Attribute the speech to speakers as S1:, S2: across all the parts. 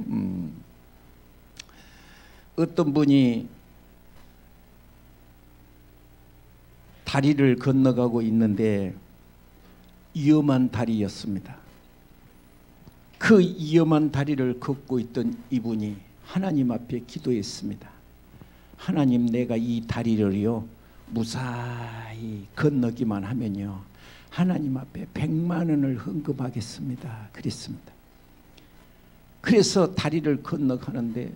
S1: 있어요. 어떤 분이 다리를 건너가고 있는데 위험한 다리였습니다. 그 위험한 다리를 걷고 있던 이분이 하나님 앞에 기도했습니다. 하나님, 내가 이 다리를요 무사히 건너기만 하면요 하나님 앞에 100만 원을 헌금하겠습니다. 그랬습니다. 그래서 다리를 건너가는데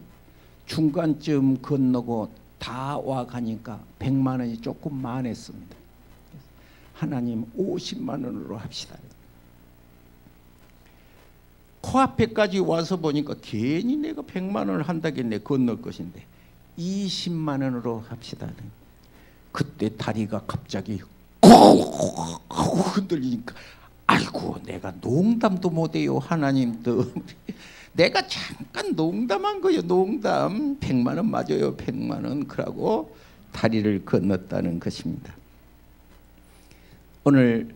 S1: 중간쯤 건너고 다 와가니까 100만 원이 조금 많았습니다. 하나님 50만 원으로 합시다. 코앞에까지 와서 보니까 괜히 내가 100만 원을 한다겠네. 건널 것인데 20만 원으로 합시다. 그때 다리가 갑자기 흔들리니까 아이고, 내가 농담도 못해요. 하나님도 내가 잠깐 농담한 거예요. 농담. 100만 원 맞아요. 100만 원. 그러고 다리를 건넜다는 것입니다. 오늘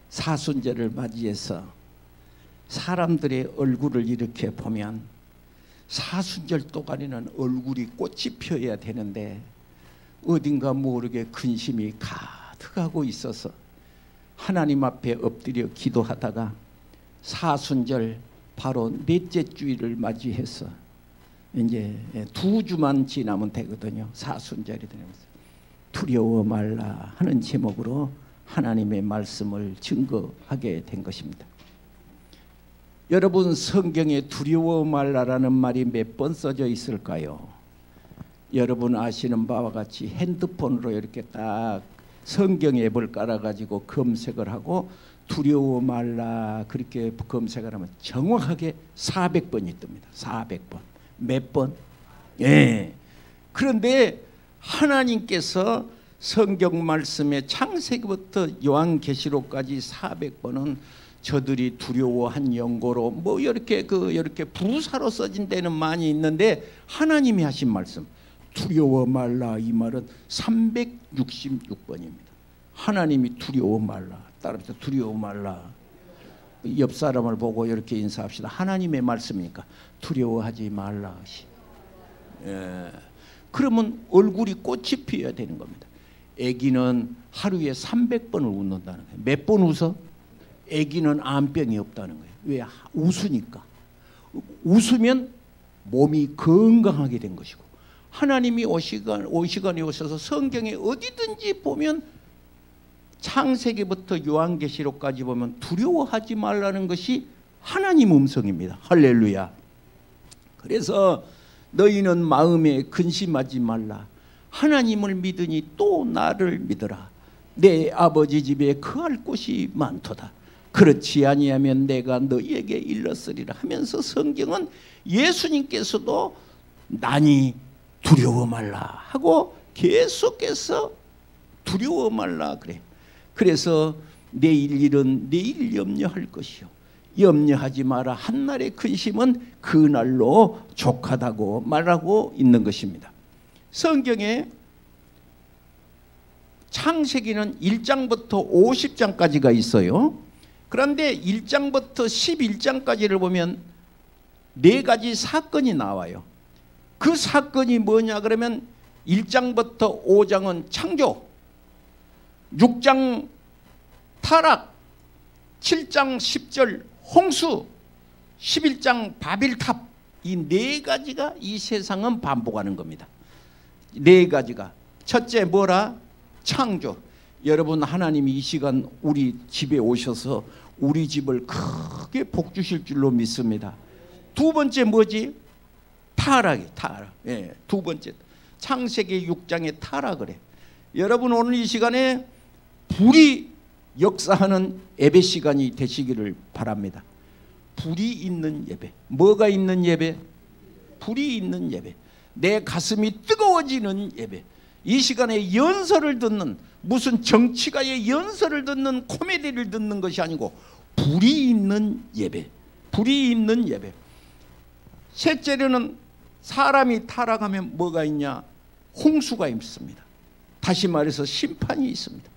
S1: 사순절을 맞이해서 사람들의 얼굴을 이렇게 보면 사순절 동안에는 얼굴이 꽃이 피어야 되는데 어딘가 모르게 근심이 가득하고 있어서 하나님 앞에 엎드려 기도하다가 사순절 바로 넷째 주일을 맞이해서 이제 2주만 지나면 되거든요. 사순절이 되면서 두려워 말라 하는 제목으로 하나님의 말씀을 증거하게 된 것입니다. 여러분, 성경에 두려워 말라라는 말이 몇 번 써져 있을까요? 여러분 아시는 바와 같이 핸드폰으로 이렇게 딱 성경 앱을 깔아가지고 검색을 하고 두려워 말라 그렇게 검색을 하면 정확하게 400번이 뜹니다. 400번. 몇 번? 예. 그런데 하나님께서 성경 말씀에 창세기부터 요한계시록까지 400번은 저들이 두려워한 연고로 뭐 이렇게 이렇게 부사로 써진 데는 많이 있는데 하나님이 하신 말씀 두려워 말라 이 말은 366번입니다. 하나님이 두려워 말라. 따라서 두려워 말라. 옆 사람을 보고 이렇게 인사합시다. 하나님의 말씀이니까 두려워하지 말라. 예. 그러면 얼굴이 꽃이 피어야 되는 겁니다. 아기는 하루에 300번을 웃는다는 거예요. 몇 번 웃어? 아기는 암병이 없다는 거예요. 왜? 웃으니까. 웃으면 몸이 건강하게 된 것이고 하나님이 오시간에 오셔서 성경에 어디든지 보면 창세기부터 요한계시록까지 보면 두려워하지 말라는 것이 하나님 음성입니다. 할렐루야. 그래서 너희는 마음에 근심하지 말라. 하나님을 믿으니 또 나를 믿어라. 내 아버지 집에 거할 곳이 많도다. 그렇지 아니하면 내가 너희에게 일렀으리라 하면서 성경은 예수님께서도 나니 두려워 말라 하고 계속해서 두려워 말라 그래. 그래서 내일 일은 내일 염려할 것이요 염려하지 마라. 한날의 근심은 그날로 족하다고 말하고 있는 것입니다. 성경에 창세기는 1장부터 50장까지가 있어요. 그런데 1장부터 11장까지를 보면 4가지 사건이 나와요. 그 사건이 뭐냐 그러면 1장부터 5장은 창조, 6장 타락, 7장 10절 홍수, 11장 바빌탑, 이 4가지가 이 세상은 반복하는 겁니다. 4가지가. 첫째 뭐라? 창조. 여러분 하나님이 이 시간 우리 집에 오셔서 우리 집을 크게 복 주실 줄로 믿습니다. 두 번째 뭐지? 타락이 타락. 예, 두 번째 창세기 6장의 타락을 해. 여러분 오늘 이 시간에 불이 역사하는 예배 시간이 되시기를 바랍니다. 불이 있는 예배. 뭐가 있는 예배? 불이 있는 예배. 내 가슴이 뜨거워지는 예배. 이 시간에 연설을 듣는 무슨 정치가의 연설을 듣는 코미디를 듣는 것이 아니고 불이 있는 예배. 불이 있는 예배. 셋째로는 사람이 타락하면 뭐가 있냐? 홍수가 있습니다. 다시 말해서 심판이 있습니다.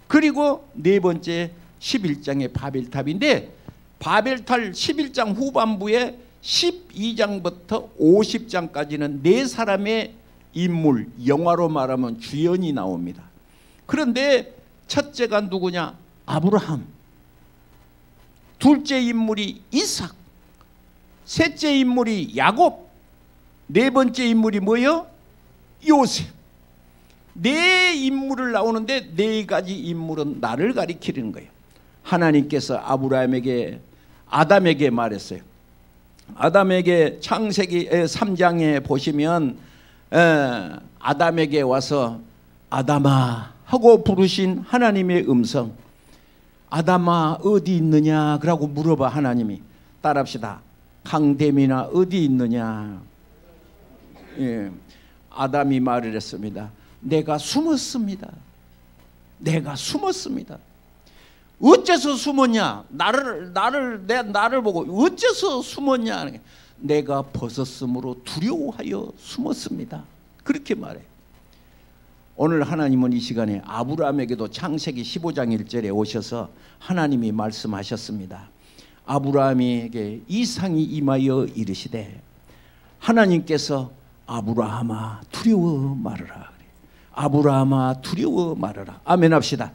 S1: 그리고 네 번째 11장의 바벨탑인데 바벨탑 11장 후반부에 12장부터 50장까지는 네 사람의 인물, 영화로 말하면 주연이 나옵니다. 그런데 첫째가 누구냐? 아브라함. 둘째 인물이 이삭. 셋째 인물이 야곱. 네 번째 인물이 뭐예요? 요셉. 네 인물을 나오는데 네 가지 인물은 나를 가리키는 거예요. 하나님께서 아담에게 말했어요. 아담에게 창세기 3장에 보시면 아담에게 와서 아담아 하고 부르신 하나님의 음성. 아담아 어디 있느냐 그러고 물어봐. 하나님이. 따라합시다. 강대민아 어디 있느냐. 예. 아담이 말을 했습니다. 내가 숨었습니다. 내가 숨었습니다. 어째서 숨었냐? 나를 보고 어째서 숨었냐? 내가 벗었으므로 두려워하여 숨었습니다. 그렇게 말해. 오늘 하나님은 이 시간에 아브라함에게도 창세기 15장 1절에 오셔서 하나님이 말씀하셨습니다. 아브라함에게 이상이 임하여 이르시되 하나님께서 아브라함아 두려워 말아라. 아브라함아 두려워 말아라. 아멘 합시다.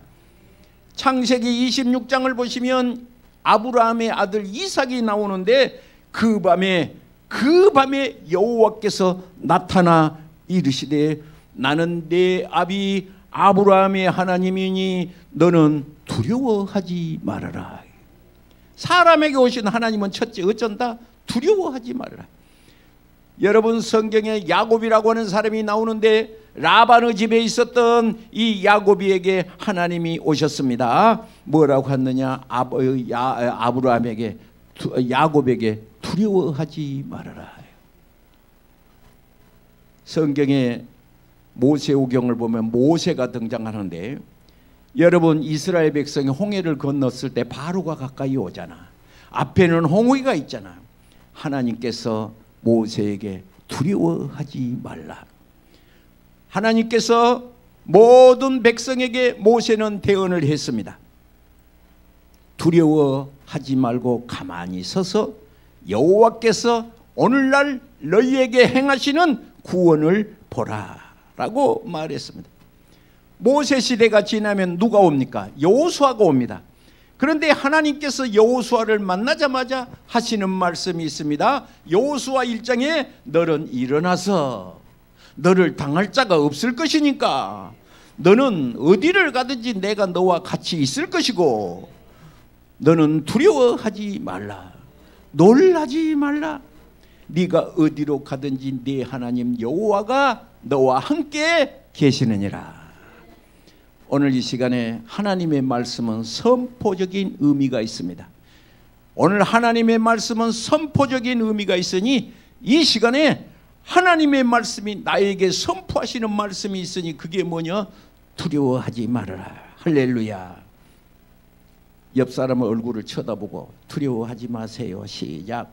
S1: 창세기 26장을 보시면 아브라함의 아들 이삭이 나오는데 그 밤에 여호와께서 나타나 이르시되 나는 내 아비 아브라함의 하나님이니 너는 두려워하지 말아라. 사람에게 오신 하나님은 첫째 어쩐다? 두려워하지 말아라. 여러분 성경에 야곱이라고 하는 사람이 나오는데 라반의 집에 있었던 이 야곱이에게 하나님이 오셨습니다. 뭐라고 했느냐? 아브라함에게 야곱에게 두려워하지 말아라. 성경에 모세오경을 보면 모세가 등장하는데 여러분 이스라엘 백성이 홍해를 건넜을 때 바로가 가까이 오잖아. 앞에는 홍해가 있잖아. 하나님께서 모세에게 두려워하지 말라. 하나님께서 모든 백성에게 모세는 대언을 했습니다. 두려워하지 말고 가만히 서서 여호와께서 오늘날 너희에게 행하시는 구원을 보라 라고 말했습니다. 모세 시대가 지나면 누가 옵니까? 여호수아가 옵니다. 그런데 하나님께서 여호수아를 만나자마자 하시는 말씀이 있습니다. 여호수아 1장에 너는 일어나서 너를 당할 자가 없을 것이니까 너는 어디를 가든지 내가 너와 같이 있을 것이고 너는 두려워하지 말라. 놀라지 말라. 네가 어디로 가든지 네 하나님 여호와가 너와 함께 계시느니라. 오늘 이 시간에 하나님의 말씀은 선포적인 의미가 있습니다. 오늘 하나님의 말씀은 선포적인 의미가 있으니 이 시간에 하나님의 말씀이 나에게 선포하시는 말씀이 있으니 그게 뭐냐? 두려워하지 말아라. 할렐루야. 옆 사람의 얼굴을 쳐다보고 두려워하지 마세요. 시작.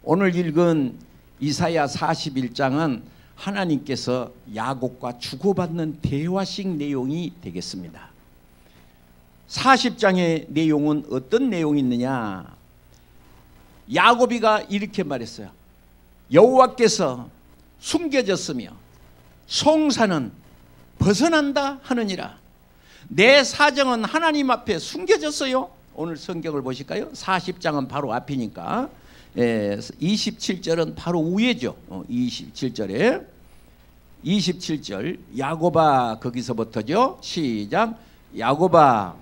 S1: 오늘 읽은 이사야 41장은 하나님께서 야곱과 주고받는 대화식 내용이 되겠습니다. 40장의 내용은 어떤 내용이 있느냐? 야곱이가 이렇게 말했어요. 여호와께서 숨겨졌으며 송사는 벗어난다 하느니라. 내 사정은 하나님 앞에 숨겨졌어요. 오늘 성경을 보실까요? 40장은 바로 앞이니까 27절은 바로 위에죠. 27절에 27절 야곱아 거기서부터죠. 시작. 야곱아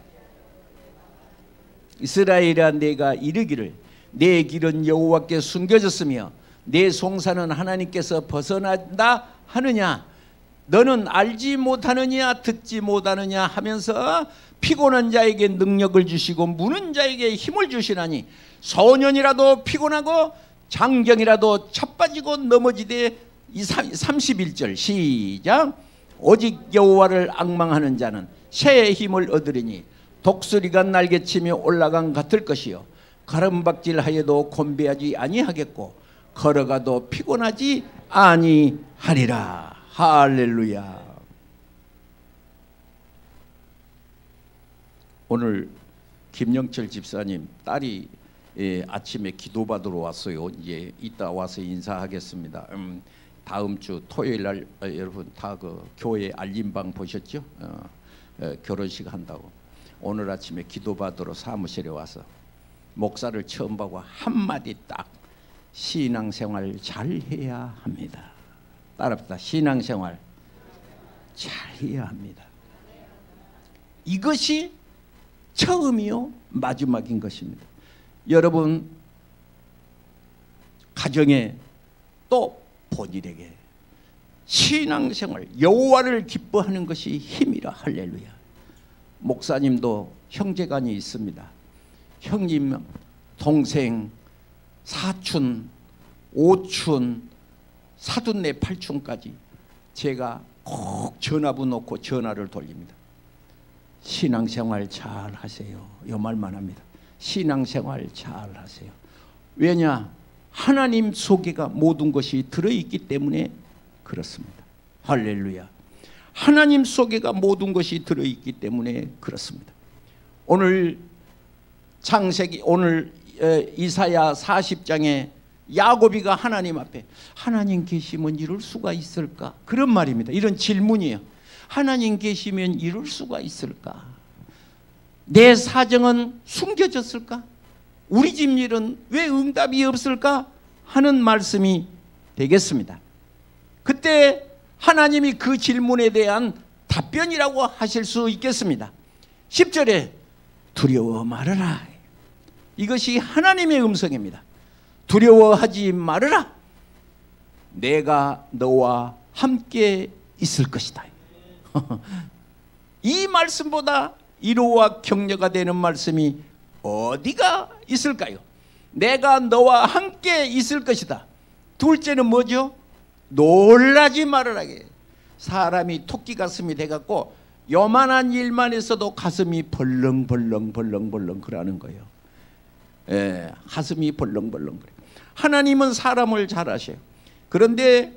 S1: 이스라엘아 내가 이르기를 내 길은 여호와께 숨겨졌으며 내 송사는 하나님께서 벗어난다 하느냐. 너는 알지 못하느냐 듣지 못하느냐 하면서 피곤한 자에게 능력을 주시고 무는 자에게 힘을 주시나니 소년이라도 피곤하고 장경이라도 차빠지고 넘어지되 31절 시작. 오직 여호와를 앙망하는 자는 새의 힘을 얻으리니 독수리가 날개치며 올라간 같을 것이요 가름박질하여도 곤배하지 아니하겠고 걸어가도 피곤하지 아니하리라. 할렐루야. 오늘 김영철 집사님 딸이 예, 아침에 기도받으러 왔어요. 이제 이따 와서 인사하겠습니다. 다음 주 토요일 날 여러분 다 그 교회 알림방 보셨죠? 결혼식 한다고. 오늘 아침에 기도받으러 사무실에 와서 목사를 처음 보고 한마디 딱, 신앙생활 잘해야 합니다. 따라합시다. 신앙생활 잘해야 합니다. 이것이 처음이요 마지막인 것입니다. 여러분 가정에 또 본인에게 신앙생활 여호와를 기뻐하는 것이 힘이라. 할렐루야. 목사님도 형제간이 있습니다. 형님, 동생, 사촌, 오촌, 사돈네, 팔촌까지 제가 꼭 전화부 놓고 전화를 돌립니다. 신앙생활 잘 하세요. 이 말만 합니다. 신앙생활 잘 하세요. 왜냐? 하나님 속에가 모든 것이 들어있기 때문에 그렇습니다. 할렐루야. 하나님 속에가 모든 것이 들어있기 때문에 그렇습니다. 오늘 창세기, 오늘 이사야 40장에 야곱이가 하나님 앞에 하나님 계시면 이룰 수가 있을까? 그런 말입니다. 이런 질문이에요. 하나님 계시면 이룰 수가 있을까? 내 사정은 숨겨졌을까? 우리 집 일은 왜 응답이 없을까? 하는 말씀이 되겠습니다. 그때 하나님이 그 질문에 대한 답변이라고 하실 수 있겠습니다. 10절에 두려워 말아라. 이것이 하나님의 음성입니다. 두려워하지 말아라. 내가 너와 함께 있을 것이다. 이 말씀보다 위로와 격려가 되는 말씀이 어디가 있을까요? 내가 너와 함께 있을 것이다. 둘째는 뭐죠? 놀라지 말아라. 사람이 토끼 가슴이 돼갖고 요만한 일만 했어도 가슴이 벌렁벌렁 그러는 거예요. 예, 가슴이 벌렁벌렁 그래. 하나님은 사람을 잘 아셔요. 그런데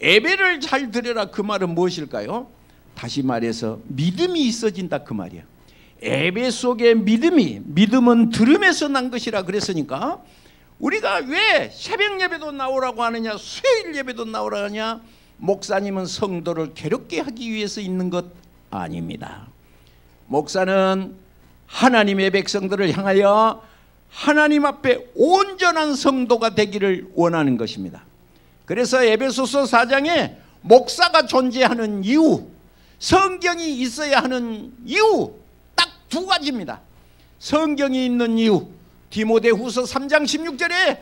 S1: 예배를 잘 드려라, 그 말은 무엇일까요? 다시 말해서 믿음이 있어진다, 그 말이야. 예배 속에 믿음은 들음에서 난 것이라 그랬으니까 우리가 왜 새벽 예배도 나오라고 하느냐, 수요일 예배도 나오라고 하냐? 목사님은 성도를 괴롭게 하기 위해서 있는 것 아닙니다. 목사는 하나님의 백성들을 향하여 하나님 앞에 온전한 성도가 되기를 원하는 것입니다. 그래서 에베소서 4장에 목사가 존재하는 이유, 성경이 있어야 하는 이유 딱 두 가지입니다. 성경이 있는 이유, 디모데후서 3장 16절에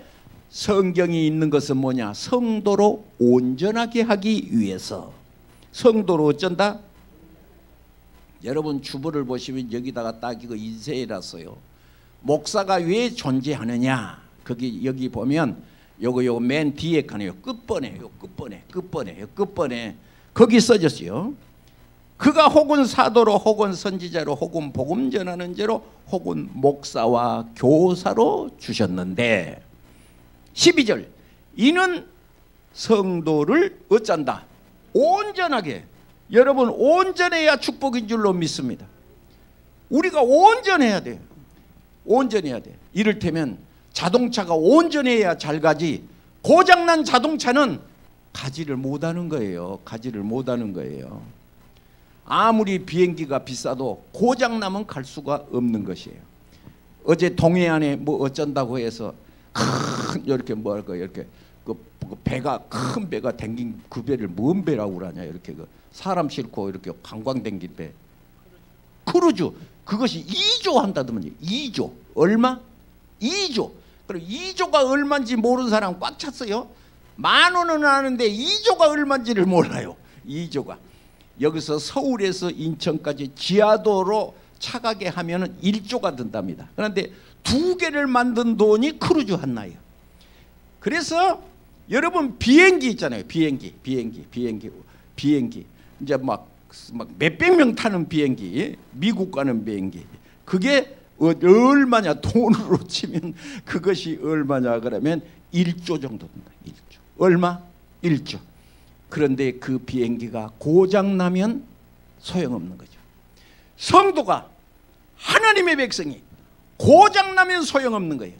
S1: 성경이 있는 것은 뭐냐? 성도로 온전하게 하기 위해서. 성도로 어쩐다? 여러분 주보를 보시면 여기다가 딱 이거 인쇄해놨어요. 목사가 왜 존재하느냐? 거기 여기 보면 요거 맨 뒤에 칸이요. 끝번에 거기 써졌어요. 그가 혹은 사도로 혹은 선지자로 혹은 복음 전하는 자로 혹은 목사와 교사로 주셨는데 12절 이는 성도를 어쩐다? 온전하게. 여러분 온전해야 축복인 줄로 믿습니다. 우리가 온전해야 돼요. 온전해야 돼. 이를테면 자동차가 온전해야 잘 가지, 고장난 자동차는 가지를 못하는 거예요. 가지를 못하는 거예요. 아무리 비행기가 비싸도 고장나면 갈 수가 없는 것이에요. 어제 동해안에 뭐 어쩐다고 해서 큰 이렇게 뭐랄까 이렇게 그 배가 큰 배가 댕긴 그 배를 뭔 배라고 그러냐, 이렇게 그 사람 싣고 이렇게 관광 댕긴 배, 크루즈. 그것이 2조 한다더만요. 2조. 얼마? 2조. 그럼 2조가 얼마인지 모르는 사람 꽉 찼어요. 10,000원은 아는데 2조가 얼마인지를 몰라요. 2조가. 여기서 서울에서 인천까지 지하도로 차 가게 하면 1조가 든답니다. 그런데 2개를 만든 돈이 크루즈 하나예요. 그래서 여러분 비행기 있잖아요. 비행기. 이제 막 몇백 명 타는 비행기, 미국 가는 비행기. 그게 얼마냐, 돈으로 치면 그것이 얼마냐 그러면 1조 정도 된다. 1조. 얼마? 1조. 그런데 그 비행기가 고장나면 소용없는 거죠. 성도가, 하나님의 백성이 고장나면 소용없는 거예요.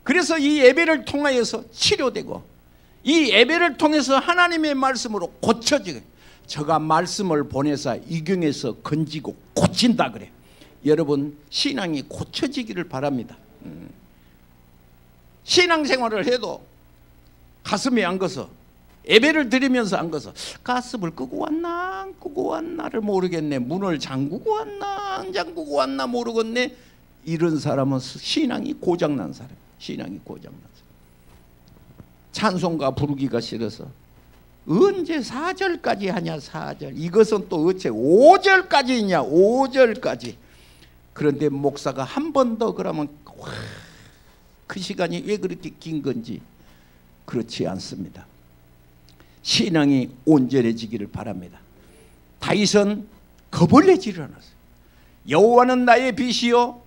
S1: 그래서 이 예배를 통하여서 치료되고 이 예배를 통해서 하나님의 말씀으로 고쳐지고 저가 말씀을 보내서 이경에서 건지고 고친다 그래. 여러분 신앙이 고쳐지기를 바랍니다. 신앙생활을 해도 가슴에 안 거서 예배를 드리면서 안 거서 가슴을 끄고 왔나 안 끄고 왔나를 모르겠네. 문을 잠그고 왔나 안 잠그고 왔나 모르겠네. 이런 사람은 신앙이 고장난 사람. 신앙이 고장난 사람. 찬송가 부르기가 싫어서 언제 4절까지 하냐 4절. 이것은 또 어째 5절까지 있냐 5절까지. 그런데 목사가 한 번 더 그러면 와, 그 시간이 왜 그렇게 긴 건지. 그렇지 않습니다. 신앙이 온전해지기를 바랍니다. 다윗은 겁을 내지를 않았어요. 여호와는 나의 빛이요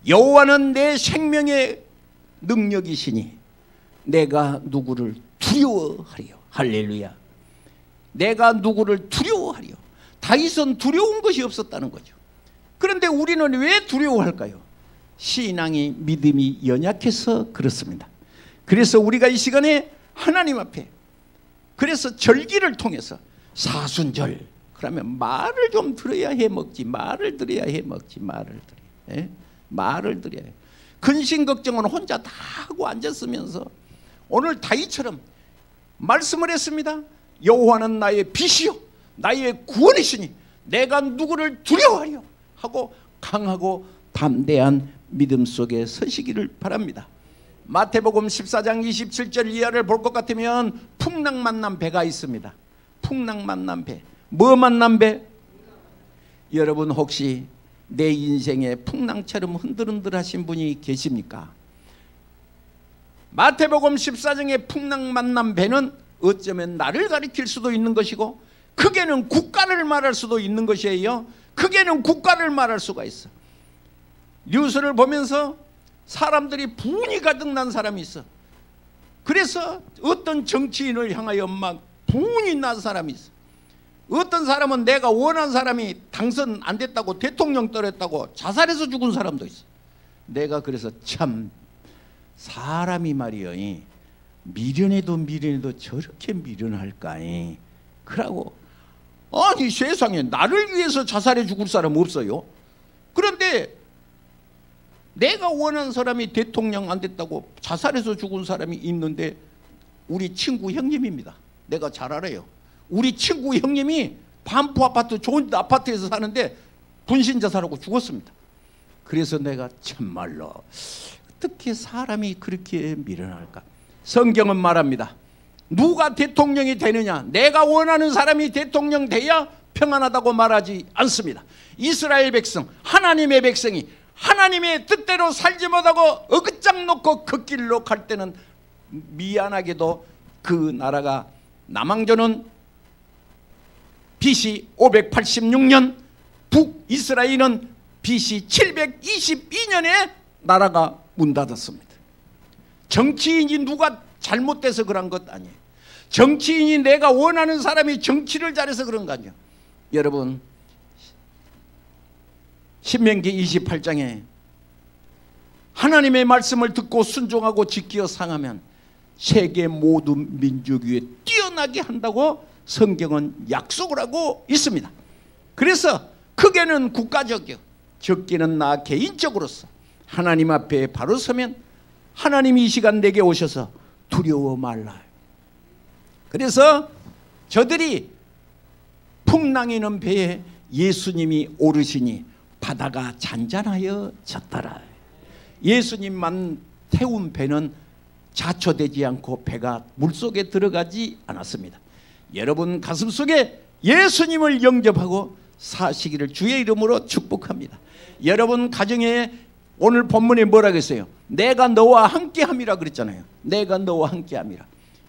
S1: 여호와는 내 생명의 능력이시니 내가 누구를 두려워하리요. 할렐루야. 내가 누구를 두려워하리요. 다윗은 두려운 것이 없었다는 거죠. 그런데 우리는 왜 두려워할까요? 신앙이 믿음이 연약해서 그렇습니다. 그래서 우리가 이 시간에 하나님 앞에 그래서 절기를 통해서 사순절 그러면 말을 좀 들어야 해먹지. 말을 들어야 해먹지. 말을 들어야 해. 말을 들어야 해. 근심 걱정은 혼자 다 하고 앉았으면서 오늘 다윗처럼 말씀을 했습니다. 여호와는 나의 빛이요 나의 구원이시니 내가 누구를 두려워하려 하고 강하고 담대한 믿음 속에 서시기를 바랍니다. 마태복음 14장 27절 이하를 볼 것 같으면 풍랑 만난 배가 있습니다. 풍랑 만난 배. 뭐 만난 배? 여러분 혹시 내 인생에 풍랑처럼 흔들흔들하신 분이 계십니까? 마태복음 14장의 풍랑 만난 배는 어쩌면 나를 가리킬 수도 있는 것이고 크게는 국가를 말할 수도 있는 것이에요. 크게는 국가를 말할 수가 있어. 뉴스를 보면서 사람들이 분이 가득 난 사람이 있어. 그래서 어떤 정치인을 향하여 막 분이 난 사람이 있어. 어떤 사람은 내가 원한 사람이 당선 안 됐다고 대통령 떨었다고 자살해서 죽은 사람도 있어. 내가 그래서 참 사람이 말이여 미련해도 미련해도 저렇게 미련할까이 그러고 아니 세상에 나를 위해서 자살해 죽을 사람 없어요. 그런데 내가 원하는 사람이 대통령 안 됐다고 자살해서 죽은 사람이 있는데 우리 친구 형님입니다. 내가 잘 알아요. 우리 친구 형님이 반포 아파트 좋은 아파트에서 사는데 분신 자살하고 죽었습니다. 그래서 내가 참말로 어떻게 사람이 그렇게 미련할까. 성경은 말합니다. 누가 대통령이 되느냐 내가 원하는 사람이 대통령 돼야 평안하다고 말하지 않습니다. 이스라엘 백성 하나님의 백성이 하나님의 뜻대로 살지 못하고 어긋장 놓고 그 길로 갈 때는 미안하게도 그 나라가 남왕조는 BC 586년 북이스라엘은 BC 722년에 나라가 문 닫았습니다. 정치인이 누가 잘못돼서 그런 것 아니에요. 정치인이 내가 원하는 사람이 정치를 잘해서 그런 거 아니에요. 여러분 신명기 28장에 하나님의 말씀을 듣고 순종하고 지키어 상하면 세계 모든 민족 위에 뛰어나게 한다고 성경은 약속을 하고 있습니다. 그래서 크게는 국가적이요 적게는 나 개인적으로서 하나님 앞에 바로 서면 하나님이 이 시간 내게 오셔서 두려워 말라. 그래서 저들이 풍랑이는 배에 예수님이 오르시니 바다가 잔잔하여 졌더라. 예수님만 태운 배는 자초되지 않고 배가 물속에 들어가지 않았습니다. 여러분 가슴속에 예수님을 영접하고 사시기를 주의 이름으로 축복합니다. 여러분 가정에 오늘 본문에 뭐라고 했어요? 내가 너와 함께함이라 그랬잖아요. 내가 너와 함께함이라.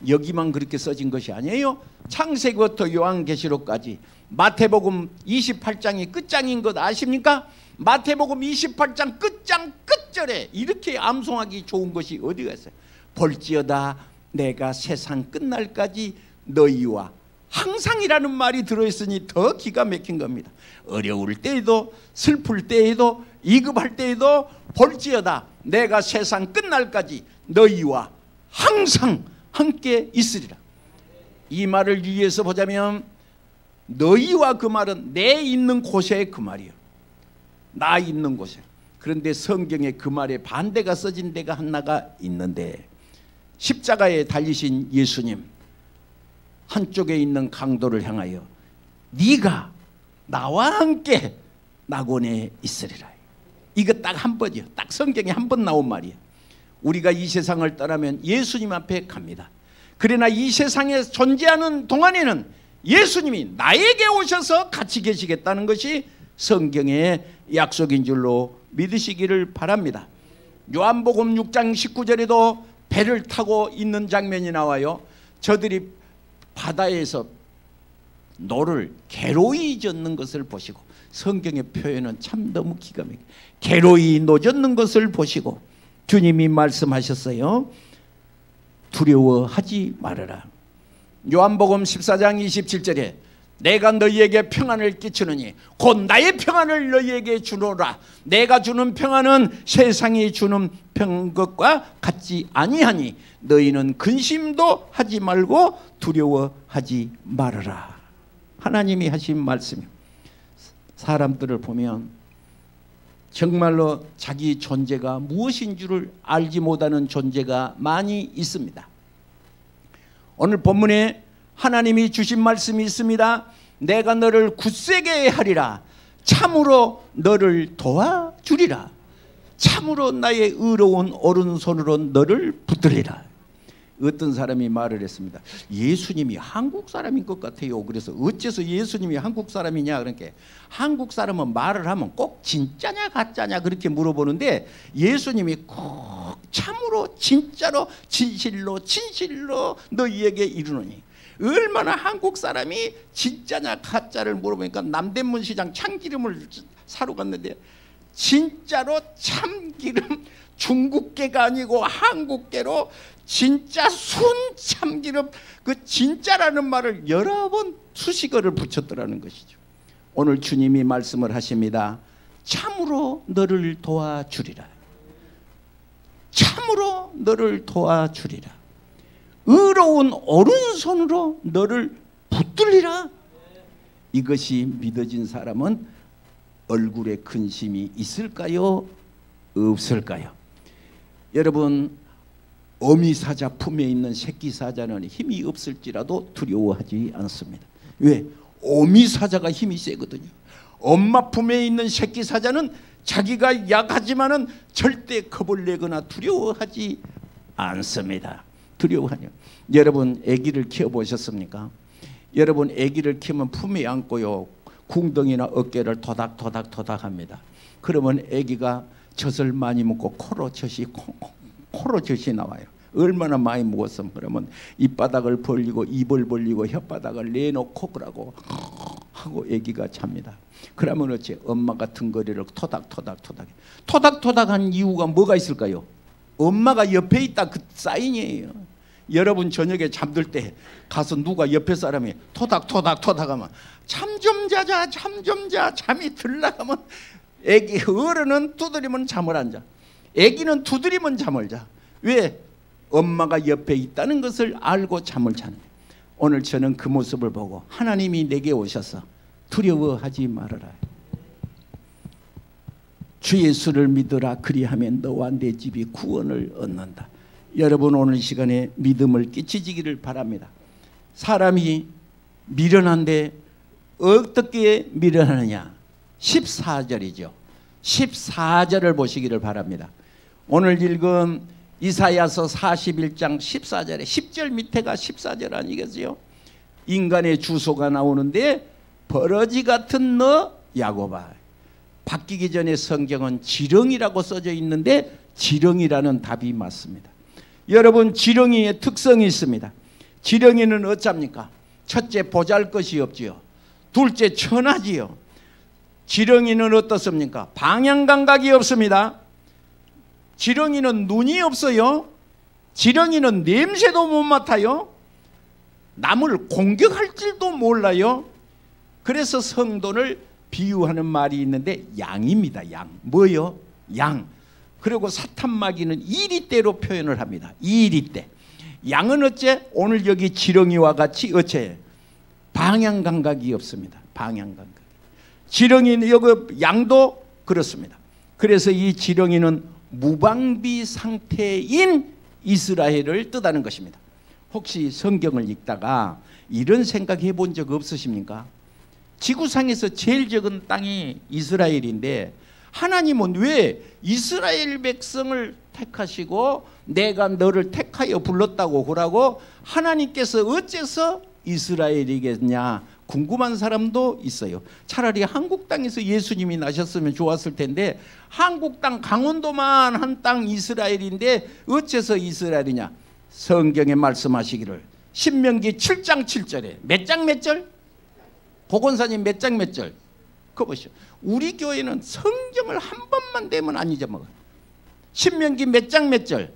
S1: 여기만 그렇게 써진 것이 아니에요. 창세기부터 요한계시록까지 마태복음 28장이 끝장인 것 아십니까? 마태복음 28장 끝장 끝절에 이렇게 암송하기 좋은 것이 어디가 있어요? 볼지어다 내가 세상 끝날까지 너희와 항상이라는 말이 들어있으니 더 기가 막힌 겁니다. 어려울 때에도 슬플 때에도 이급할 때에도 볼지어다 내가 세상 끝날까지 너희와 항상 함께 있으리라. 이 말을 위해서 보자면 너희와 그 말은 내 있는 곳에 그 말이요. 나 있는 곳에. 그런데 성경에 그 말에 반대가 써진 데가 하나가 있는데 십자가에 달리신 예수님 한쪽에 있는 강도를 향하여 네가 나와 함께 낙원에 있으리라. 이거 딱 한 번이요. 딱 성경에 한 번 나온 말이에요. 우리가 이 세상을 떠나면 예수님 앞에 갑니다. 그러나 이 세상에 존재하는 동안에는 예수님이 나에게 오셔서 같이 계시겠다는 것이 성경의 약속인 줄로 믿으시기를 바랍니다. 요한복음 6장 19절에도 배를 타고 있는 장면이 나와요. 저들이 바다에서 노를 괴로이 젓는 것을 보시고, 성경의 표현은 참 너무 기가 막혀요. 괴로이 노젓는 것을 보시고 주님이 말씀하셨어요. 두려워하지 말아라. 요한복음 14장 27절에 내가 너희에게 평안을 끼치느니 곧 나의 평안을 너희에게 주노라. 내가 주는 평안은 세상이 주는 것과 같지 아니하니 너희는 근심도 하지 말고 두려워하지 말아라. 하나님이 하신 말씀이에요. 사람들을 보면 정말로 자기 존재가 무엇인 줄을 알지 못하는 존재가 많이 있습니다. 오늘 본문에 하나님이 주신 말씀이 있습니다. 내가 너를 굳세게 하리라. 참으로 너를 도와주리라. 참으로 나의 의로운 오른손으로 너를 붙들리라. 어떤 사람이 말을 했습니다. 예수님이 한국 사람인 것 같아요. 그래서 어째서 예수님이 한국 사람이냐. 그러니까 한국 사람은 말을 하면 꼭 진짜냐 가짜냐 그렇게 물어보는데 예수님이 꼭 참으로 진짜로 진실로 너희에게 이르노니. 얼마나 한국 사람이 진짜냐 가짜를 물어보니까 남대문 시장 참기름을 사러 갔는데 진짜로 참기름, 중국계가 아니고 한국계로 진짜 순 참기름, 그 진짜라는 말을 여러 번 수식어를 붙였더라는 것이죠. 오늘 주님이 말씀을 하십니다. 참으로 너를 도와주리라. 참으로 너를 도와주리라. 의로운 오른손으로 너를 붙들리라. 이것이 믿어진 사람은 얼굴에 근심이 있을까요? 없을까요? 여러분, 어미사자 품에 있는 새끼사자는 힘이 없을지라도 두려워하지 않습니다. 왜? 어미사자가 힘이 세거든요. 엄마 품에 있는 새끼사자는 자기가 약하지만은 절대 겁을 내거나 두려워하지 않습니다. 두려워하냐? 여러분 아기를 키워보셨습니까? 여러분 아기를 키우면 품에 안고요 궁덩이나 어깨를 토닥토닥 합니다. 그러면 아기가 젖을 많이 먹고 코로 젖이 나와요. 얼마나 많이 먹었으면 그러면 입바닥을 벌리고 입을 벌리고 혓바닥을 내놓고 그러고 하고 아기가 잡니다. 그러면 어째 엄마가 등거리를 토닥토닥한 이유가 뭐가 있을까요? 엄마가 옆에 있다 그 사인이에요. 여러분 저녁에 잠들 때 가서 누가 옆에 사람이 토닥하면 잠 좀 자자 잠 좀 자. 잠이 들라가면 애기 어른은 두드리면 잠을 안 자. 애기는 두드리면 잠을 자. 왜? 엄마가 옆에 있다는 것을 알고 잠을 자는 거예요. 오늘 저는 그 모습을 보고 하나님이 내게 오셔서 두려워하지 말아라. 주 예수를 믿으라. 그리하면 너와 내 집이 구원을 얻는다. 여러분 오늘 시간에 믿음을 끼치기를 바랍니다. 사람이 미련한데 어떻게 미련하느냐. 14절이죠. 14절을 보시기를 바랍니다. 오늘 읽은 이사야서 41장 14절에 10절 밑에가 14절 아니겠어요? 인간의 주소가 나오는데 버러지 같은 너 야곱아. 바뀌기 전에 성경은 지렁이라고 써져 있는데 지렁이라는 답이 맞습니다. 여러분 지렁이의 특성이 있습니다. 지렁이는 어쩝니까? 첫째 보잘것이 없지요. 둘째 천하지요. 지렁이는 어떻습니까? 방향감각이 없습니다. 지렁이는 눈이 없어요. 지렁이는 냄새도 못 맡아요. 남을 공격할 줄도 몰라요. 그래서 성도를 비유하는 말이 있는데 양입니다. 양. 뭐요? 양. 그리고 사탄마귀는 이리떼로 표현을 합니다. 이리떼. 양은 어째? 오늘 여기 지렁이와 같이 어째? 방향 감각이 없습니다. 방향 감각. 지렁이 여기 양도 그렇습니다. 그래서 이 지렁이는 무방비 상태인 이스라엘을 뜻하는 것입니다. 혹시 성경을 읽다가 이런 생각해 본 적 없으십니까? 지구상에서 제일 적은 땅이 이스라엘인데 하나님은 왜 이스라엘 백성을 택하시고 내가 너를 택하여 불렀다고 그러고 하나님께서 어째서 이스라엘이겠냐 궁금한 사람도 있어요. 차라리 한국 땅에서 예수님이 나셨으면 좋았을 텐데 한국 땅 강원도만 한 땅 이스라엘인데 어째서 이스라엘이냐. 성경에 말씀하시기를 신명기 7장 7절에 몇 장 몇 절? 보건사님 몇 장 몇 절? 그거 보시오. 우리 교회는 성경을 한 번만 되면 안 잊어먹어요. 신명기 몇 장 몇 절?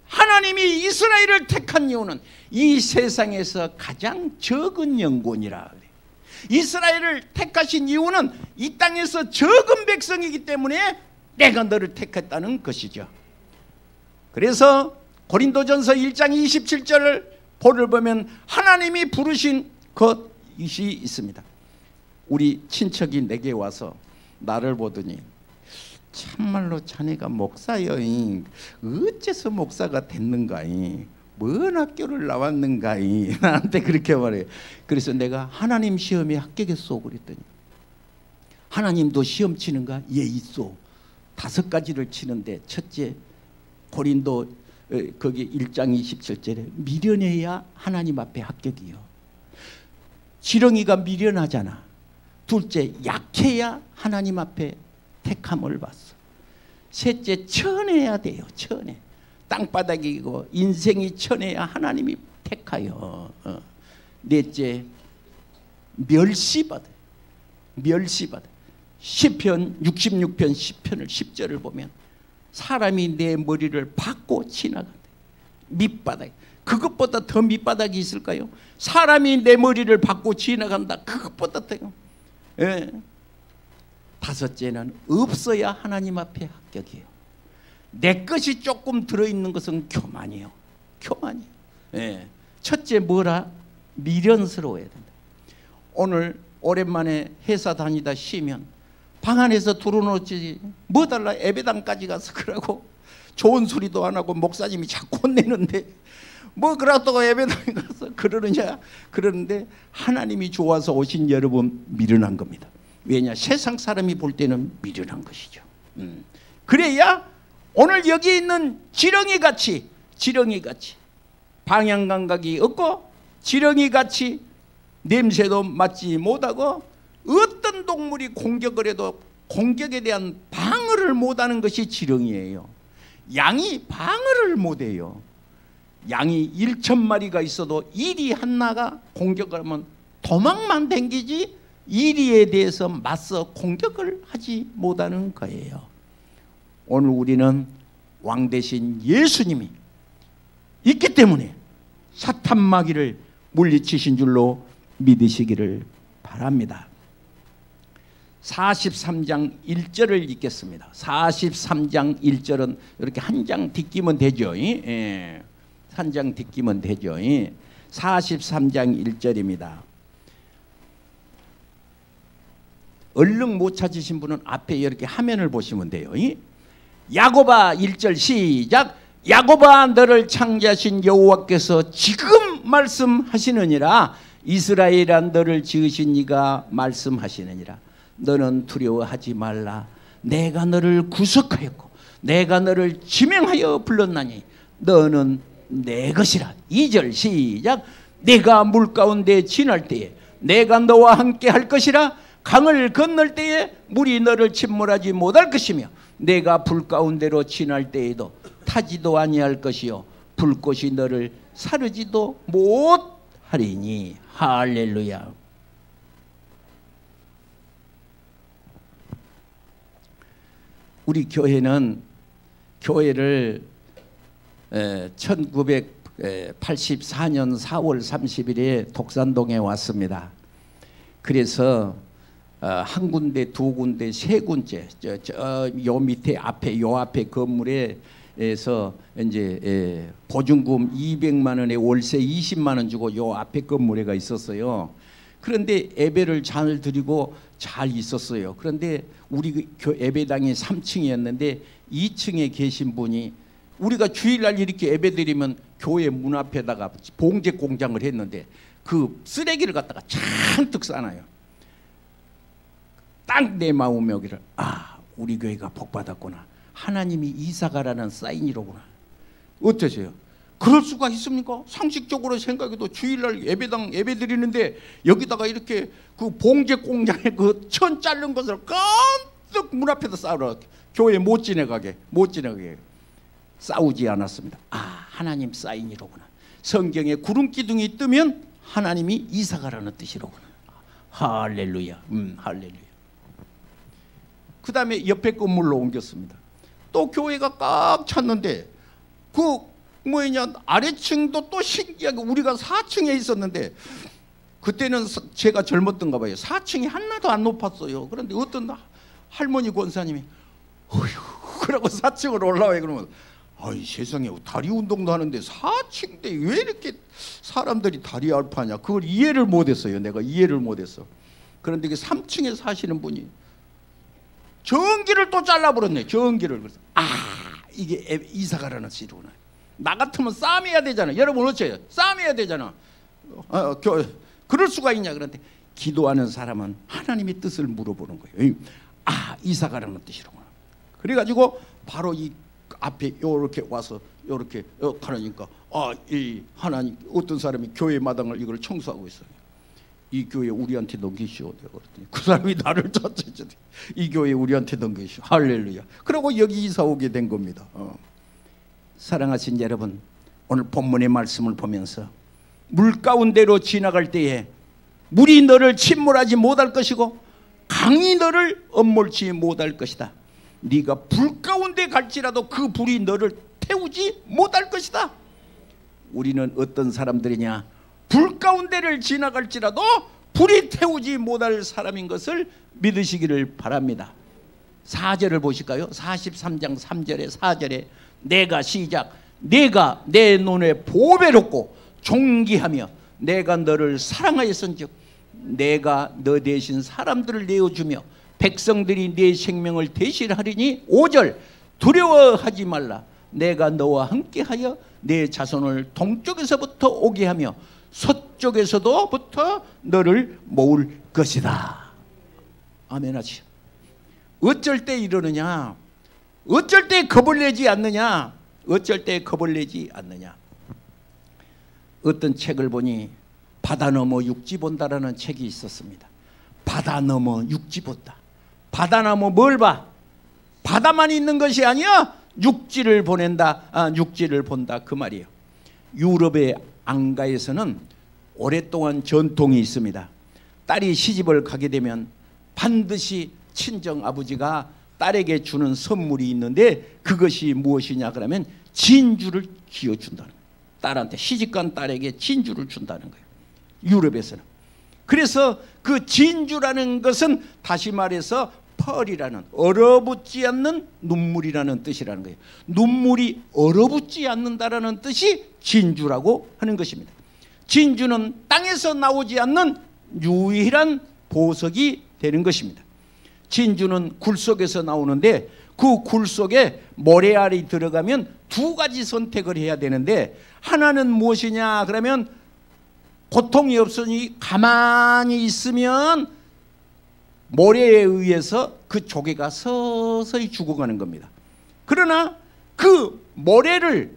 S1: 하나님이 이스라엘을 택한 이유는 이 세상에서 가장 적은 영혼이라 그래요. 이스라엘을 택하신 이유는 이 땅에서 적은 백성이기 때문에 내가 너를 택했다는 것이죠. 그래서 고린도전서 1장 27절을 볼을 보면 하나님이 부르신 것이 있습니다. 우리 친척이 내게 와서 나를 보더니 참말로 자네가 목사여잉 어째서 목사가 됐는가잉 뭔 학교를 나왔는가잉 나한테 그렇게 말해요. 그래서 내가 하나님 시험에 합격했소 그랬더니 하나님도 시험 치는가? 예 있소. 5가지를 치는데 첫째 고린도 거기 1장 27절에 미련해야 하나님 앞에 합격이요. 지렁이가 미련하잖아. 둘째 약해야 하나님 앞에 택함을 받어. 셋째 천해야 돼요. 천해. 땅바닥이고 인생이 천해야 하나님이 택하여. 넷째 멸시받아. 멸시받아. 시편 66편 10편을 10절을 보면 사람이 내 머리를 받고 지나간다. 밑바닥. 그것보다 더 밑바닥이 있을까요? 사람이 내 머리를 받고 지나간다. 그것보다 더. 예. 5째는 없어야 하나님 앞에 합격이에요. 내 것이 조금 들어있는 것은 교만이에요. 교만이에요. 예. 첫째 뭐라? 미련스러워야 된다. 오늘 오랜만에 회사 다니다 쉬면 방 안에서 들어놓지 뭐 달라 예배당까지 가서 그러고 좋은 소리도 안 하고 목사님이 자꾸 혼내는데 뭐 그렇다고 예배당에 가서 그러느냐 그러는데 하나님이 좋아서 오신 여러분 미련한 겁니다. 왜냐 세상 사람이 볼 때는 미련한 것이죠. 그래야 오늘 여기 있는 지렁이같이 방향 감각이 없고 지렁이같이 냄새도 맡지 못하고 어떤 동물이 공격을 해도 공격에 대한 방어를 못하는 것이 지렁이에요. 양이 방어를 못해요. 양이 1,000마리가 있어도 이리 하나가 공격을 하면 도망만 댕기지 이리에 대해서 맞서 공격을 하지 못하는 거예요. 오늘 우리는 왕 대신 예수님이 있기 때문에 사탄 마귀를 물리치신 줄로 믿으시기를 바랍니다. 43장 1절을 읽겠습니다. 43장 1절은 이렇게 한 장 뒷기면 되죠. 예. 한 장 뒷기면 되죠. 43장 1절입니다. 얼른 못 찾으신 분은 앞에 이렇게 화면을 보시면 돼요. 야고바 1절 시작. 야고바 너를 창조하신 여호와께서 지금 말씀하시느니라. 이스라엘아 너를 지으신 이가 말씀하시느니라. 너는 두려워하지 말라. 내가 너를 구속하였고 내가 너를 지명하여 불렀나니 너는 내 것이라. 2절 시작. 내가 물 가운데 지날 때에 내가 너와 함께 할 것이라. 강을 건널 때에 물이 너를 침몰하지 못할 것이며 내가 불 가운데로 지날 때에도 타지도 아니할 것이요 불꽃이 너를 사르지도 못하리니. 할렐루야. 우리 교회는 교회를 1984년 4월 30일에 독산동에 왔습니다. 그래서 한 군데, 두 군데, 세 군데, 요 밑에 앞에 요 앞에 건물에서 이제 보증금 200만 원에 월세 20만 원 주고 요 앞에 건물에가 있었어요. 그런데 예배를 잘 드리고 잘 있었어요. 그런데 우리 예배당이 3층이었는데 2층에 계신 분이 우리가 주일날 이렇게 예배 드리면 교회 문 앞에다가 봉제 공장을 했는데 그 쓰레기를 갖다가 잔뜩 싸놔요. 딱 내 마음에 오기를, 아, 우리 교회가 복받았구나. 하나님이 이사가라는 사인이로구나. 어떠세요? 그럴 수가 있습니까? 상식적으로 생각해도 주일날 예배당 예배 드리는데 여기다가 이렇게 그 봉제 공장에 그 천 자른 것을 깜뜩 문 앞에다 쌓으라. 교회 못 지나가게 싸우지 않았습니다. 아, 하나님 사인이로구나. 성경에 구름 기둥이 뜨면 하나님이 이사가라는 뜻이로구나. 할렐루야. 할렐루야. 그 다음에 옆에 건물로 옮겼습니다. 또 교회가 꽉 찼는데 그 뭐냐 아래층도 또 신기하게 우리가 4층에 있었는데 그때는 제가 젊었던가 봐요. 4층이 하나도 안 높았어요. 그런데 어떤 할머니 권사님이 어휴 그러고 4층으로 올라와요. 그러면 아이 세상에 다리 운동도 하는데 4층인데 왜 이렇게 사람들이 다리 아파하냐. 그걸 이해를 못했어요. 내가 이해를 못했어. 그런데 그 3층에 사시는 분이 전기를 또 잘라버렸네. 전기를. 그래서 아 이게 이사가라는 시루구나. 나 같으면 싸움해야 되잖아. 여러분 어째요? 싸움해야 되잖아. 그럴 수가 있냐. 그런데 기도하는 사람은 하나님의 뜻을 물어보는 거예요. 아 이사가라는 뜻이로구나. 그래가지고 바로 이 앞에 요렇게 와서 요렇게 하니까 아 이 하나님 어떤 사람이 교회 마당을 이걸 청소하고 있어요. 이 교회 우리한테 넘기시오. 내가 그랬더니 그 사람이 나를 쫓아주더니 이 교회 우리한테 넘기시오. 할렐루야. 그리고 여기 이사 오게 된 겁니다. 사랑하신 여러분, 오늘 본문의 말씀을 보면서 물 가운데로 지나갈 때에 물이 너를 침몰하지 못할 것이고 강이 너를 엄몰지 못할 것이다. 네가 불 가운데 갈지라도 그 불이 너를 태우지 못할 것이다. 우리는 어떤 사람들이냐? 불 가운데를 지나갈지라도 불이 태우지 못할 사람인 것을 믿으시기를 바랍니다. 4절을 보실까요? 43장 3절에 4절에 내가 시작 내가 내 눈에 보배롭고 존귀하며 내가 너를 사랑하였은즉 내가 너 대신 사람들을 내어주며 백성들이 네 생명을 대신하리니 5절 두려워하지 말라 내가 너와 함께하여 내 자손을 동쪽에서부터 오게 하며 서쪽에서도부터 너를 모을 것이다. 아멘 하시오. 어쩔 때 이러느냐? 어쩔 때 겁을 내지 않느냐? 어쩔 때 겁을 내지 않느냐? 어떤 책을 보니 바다 넘어 육지 본다라는 책이 있었습니다. 바다 넘어 육지 본다. 바다 넘어 뭘 봐? 바다만 있는 것이 아니야. 육지를 보낸다. 육지를 본다 그 말이에요. 유럽의 안가에서는 오랫동안 전통이 있습니다. 딸이 시집을 가게 되면 반드시 친정 아버지가 딸에게 주는 선물이 있는데 그것이 무엇이냐 그러면 진주를 기어준다는 거예요. 딸한테 시집간 딸에게 진주를 준다는 거예요. 유럽에서는. 그래서 그 진주라는 것은 다시 말해서 펄이라는 얼어붙지 않는 눈물이라는 뜻이라는 거예요. 눈물이 얼어붙지 않는다라는 뜻이 진주라고 하는 것입니다. 진주는 땅에서 나오지 않는 유일한 보석이 되는 것입니다. 진주는 굴 속에서 나오는데 그 굴 속에 모래알이 들어가면 두 가지 선택을 해야 되는데 하나는 무엇이냐 그러면 고통이 없으니 가만히 있으면 모래에 의해서 그 조개가 서서히 죽어가는 겁니다. 그러나 그 모래를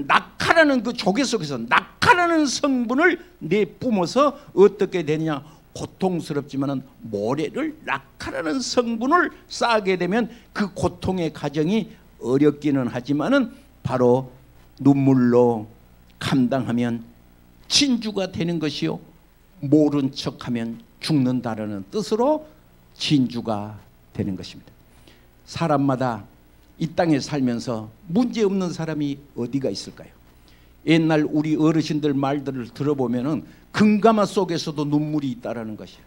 S1: 낙하라는 그 조개 속에서 낙하라는 성분을 내뿜어서 어떻게 되느냐 고통스럽지만은 모래를 낙하라는 성분을 쌓게 되면 그 고통의 과정이 어렵기는 하지만은 바로 눈물로 감당하면 진주가 되는 것이요 모른 척하면 죽는다라는 뜻으로 진주가 되는 것입니다. 사람마다 이 땅에 살면서 문제없는 사람이 어디가 있을까요? 옛날 우리 어르신들 말들을 들어보면은 금가마 속에서도 눈물이 있다라는 것이에요.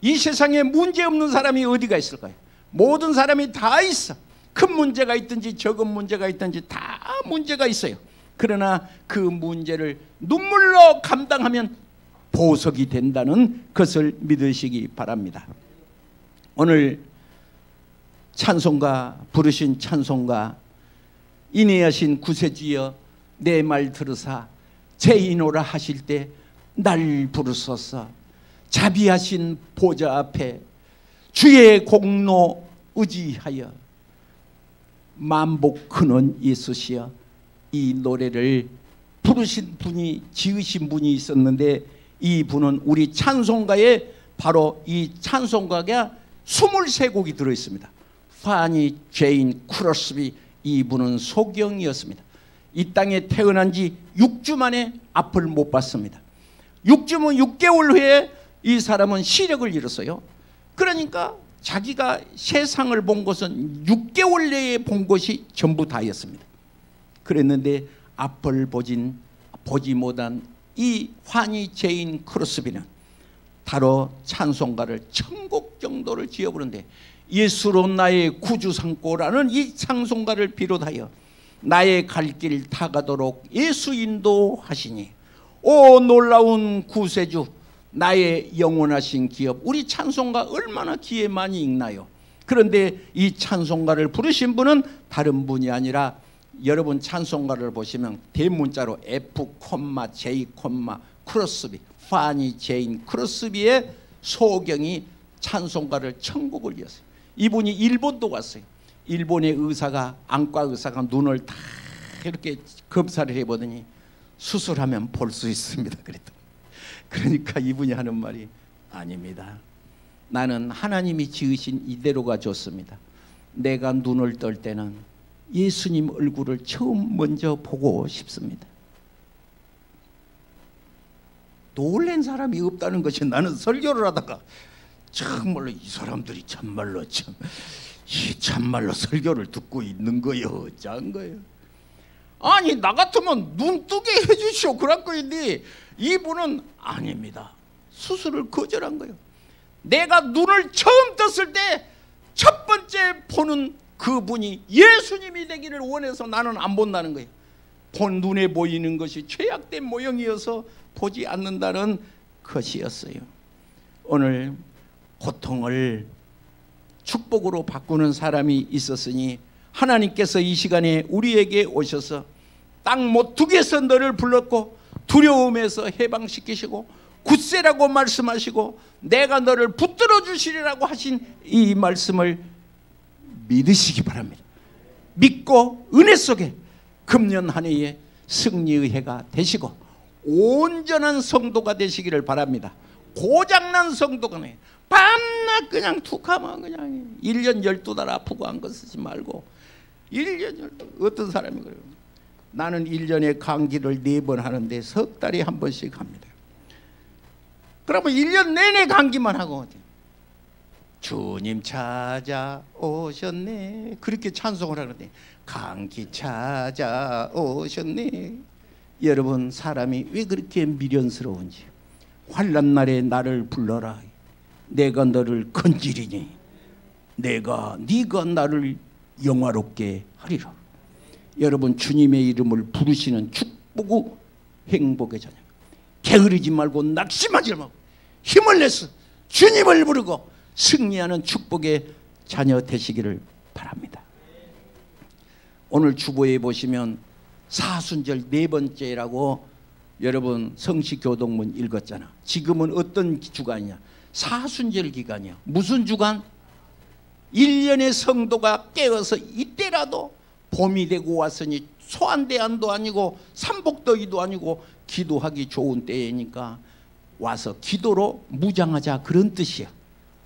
S1: 이 세상에 문제 없는 사람이 어디가 있을까요? 모든 사람이 다 있어. 큰 문제가 있든지 적은 문제가 있든지 다 문제가 있어요. 그러나 그 문제를 눈물로 감당하면 보석이 된다는 것을 믿으시기 바랍니다. 오늘 찬송가 부르신 찬송가 인애하신 구세주여 내 말 들으사 죄인오라 하실 때 날 부르소서. 자비하신 보좌 앞에 주의 공로 의지하여 만복 근원 예수시여. 이 노래를 부르신 분이 지으신 분이 있었는데 이 분은 우리 찬송가에 바로 이 찬송가가 23곡이 들어있습니다. 파니 제인 크로스비 이분은 소경이었습니다. 이 땅에 태어난 지 6주 만에 앞을 못 봤습니다. 6주면 6개월 후에 이 사람은 시력을 잃었어요. 그러니까 자기가 세상을 본 것은 6개월 내에 본 것이 전부 다였습니다. 그랬는데 앞을 보지 못한 이 환희 제인 크로스비는 바로 찬송가를 1000곡 정도를 지어부는데 예수로 나의 구주 삼고라는 이 찬송가를 비롯하여 나의 갈 길 다가도록 예수 인도하시니 오 놀라운 구세주 나의 영원하신 기업. 우리 찬송가 얼마나 귀에 많이 읽나요? 그런데 이 찬송가를 부르신 분은 다른 분이 아니라 여러분 찬송가를 보시면 대문자로 F, J, 크로스비 파니 제인 크로스비의 소경이 찬송가를 1000곡을 이었어요. 이분이 일본도 갔어요. 일본의 의사가 안과 의사가 눈을 다 이렇게 검사를 해보더니 수술하면 볼 수 있습니다. 그랬더니 그러니까 이분이 하는 말이 아닙니다. 나는 하나님이 지으신 이대로가 좋습니다. 내가 눈을 뜰 때는 예수님 얼굴을 처음 먼저 보고 싶습니다. 놀란 사람이 없다는 것이 나는 설교를 하다가 정말로 이 사람들이 참말로 참말로 설교를 듣고 있는 거요 어짠 거예요. 아니 나 같으면 눈 뜨게 해주시오 그럴 거인데 이분은 아닙니다. 수술을 거절한 거예요. 내가 눈을 처음 떴을 때 첫 번째 보는 그분이 예수님이 되기를 원해서 나는 안 본다는 거예요. 본 눈에 보이는 것이 죄악된 모형이어서 보지 않는다는 것이었어요. 오늘 고통을 축복으로 바꾸는 사람이 있었으니 하나님께서 이 시간에 우리에게 오셔서 땅 모퉁이에서 너를 불렀고 두려움에서 해방시키시고 굳세라고 말씀하시고 내가 너를 붙들어 주시리라고 하신 이 말씀을 믿으시기 바랍니다. 믿고 은혜 속에 금년 한 해에 승리의 해가 되시고 온전한 성도가 되시기를 바랍니다. 고장난 성도가 아니에요. 밤낮 그냥 툭하면 그냥 1년 12달 아프고 한 거 쓰지 말고 1년 12달 어떤 사람이 그래요. 나는 1년에 감기를 4번 하는데 석 달에 한 번씩 합니다. 그러면 1년 내내 감기만 하고 주님 찾아오셨네 그렇게 찬송을 하는데 감기 찾아오셨네. 여러분 사람이 왜 그렇게 미련스러운지. 환난 날에 나를 불러라. 내가 너를 건지리니 네가 나를 영화롭게 하리라. 여러분 주님의 이름을 부르시는 축복의 행복의 저녁. 게으르지 말고 낙심하지 말고 힘을 내서 주님을 부르고 승리하는 축복의 자녀 되시기를 바랍니다. 오늘 주보에 보시면 사순절 4번째라고 여러분 성시교동문 읽었잖아. 지금은 어떤 주간이냐? 사순절 기간이야. 무슨 주간? 1년의 성도가 깨어서 이때라도 봄이 되고 왔으니 소환대안도 아니고 삼복더위도 아니고 기도하기 좋은 때이니까 와서 기도로 무장하자 그런 뜻이야.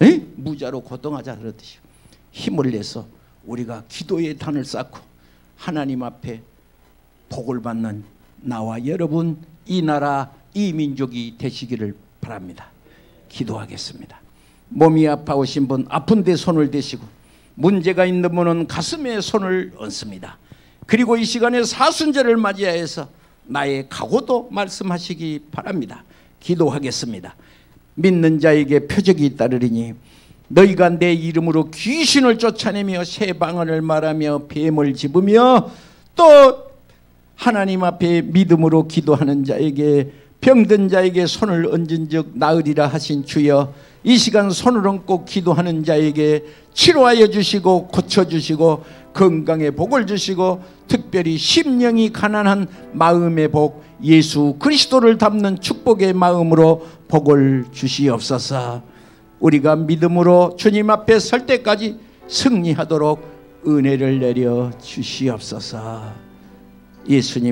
S1: 에? 무자로 고통하자 그런 뜻이야. 힘을 내서 우리가 기도의 단을 쌓고 하나님 앞에 복을 받는 나와 여러분 이 나라 이 민족이 되시기를 바랍니다. 기도하겠습니다. 몸이 아파오신 분 아픈 데 손을 대시고 문제가 있는 분은 가슴에 손을 얹습니다. 그리고 이 시간에 사순절을 맞이하여서 나의 각오도 말씀하시기 바랍니다. 기도하겠습니다. 믿는 자에게 표적이 잇따르리니 너희가 내 이름으로 귀신을 쫓아내며 새 방언을 말하며 뱀을 집으며 또 하나님 앞에 믿음으로 기도하는 자에게 병든 자에게 손을 얹은 즉 나으리라 하신 주여, 이 시간 손을 얹고 기도하는 자에게 치료하여 주시고 고쳐주시고 건강의 복을 주시고 특별히 심령이 가난한 마음의 복, 예수 그리스도를 담는 축복의 마음으로 복을 주시옵소서. 우리가 믿음으로 주님 앞에 설 때까지 승리하도록 은혜를 내려 주시옵소서. 예수님